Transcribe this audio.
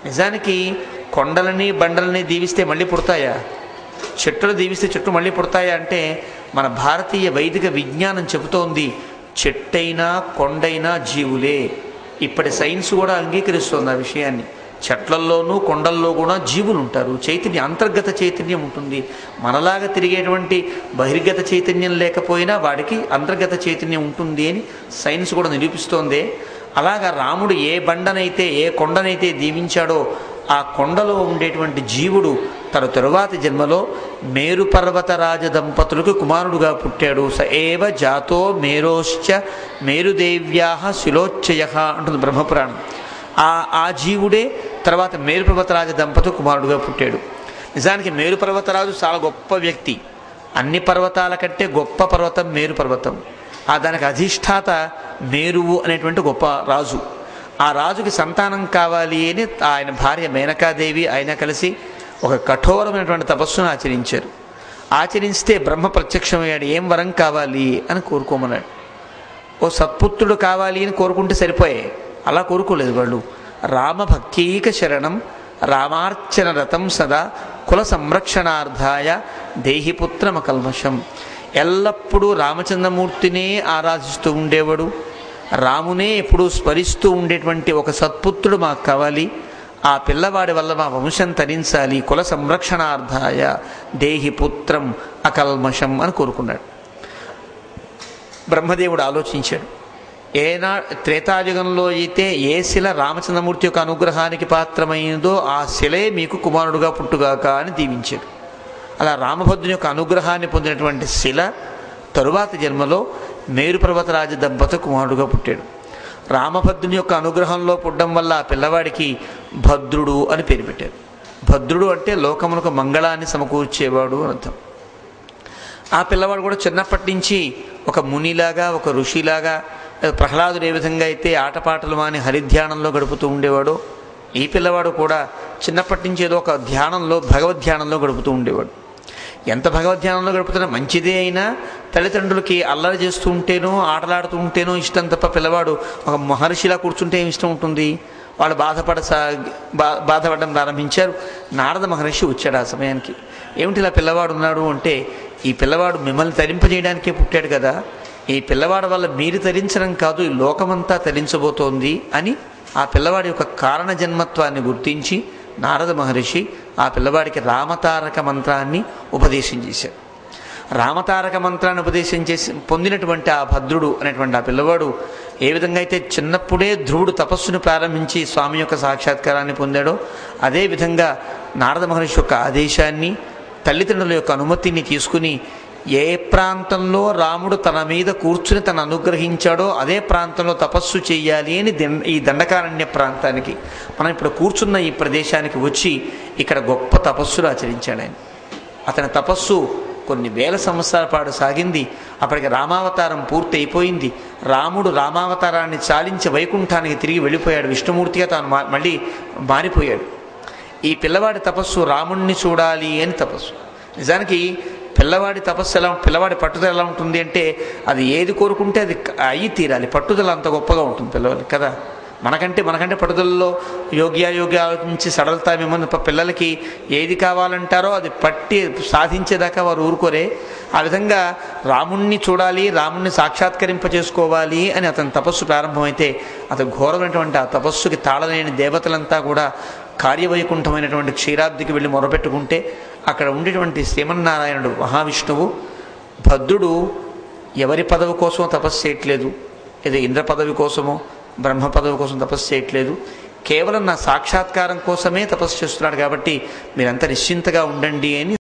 నిజానికి కొండలని బండలని దీవిస్తే మళ్ళీ పుడతాయా? చెట్లు దీవిస్తే చెట్లు మళ్ళీ పుడతాయా అంటే మన భారతీయ వైదిక విజ్ఞానం చెబుతోంది చెట్టైనా కొండైనా జీవులే. ఇప్పటి సైన్స్ కూడా అంగీకరిస్తోంది ఆ విషయాన్ని. చెట్లల్లోనూ కొండల్లో కూడా జీవులు ఉంటారు, చైతన్యం, అంతర్గత చైతన్యం ఉంటుంది. మనలాగా తిరిగేటువంటి బహిర్గత చైతన్యం లేకపోయినా వాడికి అంతర్గత చైతన్యం ఉంటుంది అని సైన్స్ కూడా నిరూపిస్తోంది. అలాగా రాముడు ఏ బండనైతే ఏ కొండనైతే దీవించాడో ఆ కొండలో ఉండేటువంటి జీవుడు తన తరువాతి జన్మలో మేరు పర్వతరాజ దంపతులకు కుమారుడుగా పుట్టాడు. స ఏవ జాతో మేరోశ్చ మేరుదేవ్యా శిలోచ్చయ అంటుంది బ్రహ్మపురాణం. ఆ జీవుడే తర్వాత మేరు పర్వతరాజ దంపతులు కుమారుడుగా పుట్టాడు. నిజానికి మేరు పర్వతరాజు చాలా గొప్ప వ్యక్తి. అన్ని పర్వతాల కంటే గొప్ప పర్వతం మేరు పర్వతం. దానికి అధిష్టాత మేరువు అనేటువంటి గొప్ప రాజు. ఆ రాజుకి సంతానం కావాలి అని ఆయన భార్య మేనకాదేవి ఆయన కలిసి ఒక కఠోరమైనటువంటి తపస్సును ఆచరించారు. ఆచరిస్తే బ్రహ్మ ప్రత్యక్షమయ్యాడు. ఏం వరం కావాలి అని కోరుకోమన్నాడు. ఓ సత్పుత్రుడు కావాలి అని కోరుకుంటే సరిపోయాయి. అలా కోరుకోలేదు వాళ్ళు. రామభక్తీక శరణం రామార్చన రతం సదా కుల సంరక్షణార్థాయ దేహిపుత్రమకల్మషం. ఎల్లప్పుడూ రామచంద్రమూర్తినే ఆరాధిస్తూ ఉండేవాడు. రామునే ఎప్పుడూ స్మరిస్తూ ఉండేటువంటి ఒక సత్పుత్రుడు మాకు కావాలి. ఆ పిల్లవాడి వల్ల మా వంశం తరించాలి. కుల సంరక్షణార్థాయ దేహి పుత్రం అకల్మషం అని కోరుకున్నాడు. బ్రహ్మదేవుడు ఆలోచించాడు. త్రేతాయుగంలో అయితే ఏ శిల రామచంద్రమూర్తి యొక్క అనుగ్రహానికి పాత్రమైందో ఆ శిలే మీకు కుమారుడుగా పుట్టుగాక అని దీవించాడు. అలా రామభద్రుని యొక్క అనుగ్రహాన్ని పొందినటువంటి శిల తరువాతి జన్మలో మేరు పర్వతరాజ దంపతులు కుమారుడుగా పుట్టాడు. రామభద్రుని యొక్క అనుగ్రహంలో పుట్టడం వల్ల ఆ పిల్లవాడికి భద్రుడు అని పేరు పెట్టారు. భద్రుడు అంటే లోకమునకు మంగళాన్ని సమకూర్చేవాడు అని అర్థం. ఆ పిల్లవాడు కూడా చిన్నప్పటి నుంచి ఒక మునిలాగా ఒక ఋషిలాగా, ప్రహ్లాదుడు ఏ విధంగా అయితే ఆటపాటలు మాని హరిధ్యానంలో గడుపుతూ ఉండేవాడో ఈ పిల్లవాడు కూడా చిన్నప్పటి నుంచి ఏదో ఒక ధ్యానంలో భగవద్ధ్యానంలో గడుపుతూ ఉండేవాడు. ఎంత భగవద్ధ్యానంలో గడుపుతున్నా మంచిదే అయినా తల్లిదండ్రులకి అల్లరి చేస్తూ ఉంటేనో ఆటలాడుతూ ఉంటేనో ఇష్టం తప్ప పిల్లవాడు ఒక మహర్షిలా కూర్చుంటే ఏమి ఇష్టం ఉంటుంది? వాళ్ళు బాధపడడం ప్రారంభించారు. నారద మహర్షి వచ్చాడు ఆ సమయానికి. ఏమిటి ఇలా పిల్లవాడు ఉన్నాడు అంటే, ఈ పిల్లవాడు మిమ్మల్ని తరింపజేయడానికే పుట్టాడు కదా, ఈ పిల్లవాడి వల్ల మీరు తరించడం కాదు ఈ లోకమంతా తరించబోతోంది అని ఆ పిల్లవాడి యొక్క కారణ జన్మత్వాన్ని గుర్తించి నారద మహర్షి ఆ పిల్లవాడికి రామతారక మంత్రాన్ని ఉపదేశం చేశారు. రామతారక మంత్రాన్ని ఉపదేశం చేసి పొందినటువంటి ఆ భద్రుడు అనేటువంటి ఆ పిల్లవాడు ఏ విధంగా అయితే చిన్నప్పుడే ధ్రువుడు తపస్సును ప్రారంభించి స్వామి యొక్క సాక్షాత్కారాన్ని పొందాడో అదేవిధంగా నారద మహర్షి యొక్క ఆదేశాన్ని తల్లిదండ్రుల యొక్క అనుమతిని తీసుకుని ఏ ప్రాంతంలో రాముడు తన మీద కూర్చుని తను అనుగ్రహించాడో అదే ప్రాంతంలో తపస్సు చేయాలి అని ఈ దండకారణ్య ప్రాంతానికి మనం ఇప్పుడు కూర్చున్న ఈ ప్రదేశానికి వచ్చి ఇక్కడ గొప్ప తపస్సులు ఆచరించాడు ఆయన. అతని తపస్సు కొన్ని వేల సంవత్సరాల పాటు సాగింది. అప్పటికి రామావతారం పూర్తి అయిపోయింది. రాముడు రామావతారాన్ని చాలించి వైకుంఠానికి తిరిగి వెళ్ళిపోయాడు. విష్ణుమూర్తిగా తాను మళ్ళీ మారిపోయాడు. ఈ పిల్లవాడి తపస్సు రాముణ్ణి చూడాలి అని తపస్సు. నిజానికి పిల్లవాడి తపస్సు పిల్లవాడి పట్టుదల ఎలా ఉంటుంది అంటే అది ఏది కోరుకుంటే అది అయ్యి తీరాలి. పట్టుదల అంత గొప్పగా ఉంటుంది పిల్లవాడికి కదా. మనకంటే పట్టుదలలో యోగ్య ఆలోచించి సడలతా మిమ్మల్ని పిల్లలకి ఏది కావాలంటారో అది పట్టి సాధించేదాకా వారు ఊరుకోరే. ఆ విధంగా రాముణ్ణి చూడాలి, రాముణ్ణి సాక్షాత్కరింపచేసుకోవాలి అని అతని తపస్సు ప్రారంభమైతే అతను ఘోరమైనటువంటి ఆ తపస్సుకి తాళలేని దేవతలంతా కూడా కార్యవైకుంఠమైనటువంటి క్షీరాబ్దికి వెళ్ళి మొరపెట్టుకుంటే అక్కడ ఉండేటువంటి శ్రీమన్నారాయణుడు మహావిష్ణువు భద్రుడు ఎవరి పదవి కోసమో తపస్సు చేయట్లేదు, ఏదో ఇంద్ర పదవి కోసమో బ్రహ్మ పదవి కోసం తపస్సు చేయట్లేదు, కేవలం నా సాక్షాత్కారం కోసమే తపస్సు చేస్తున్నాడు కాబట్టి మీరంతా నిశ్చింతగా ఉండండి అని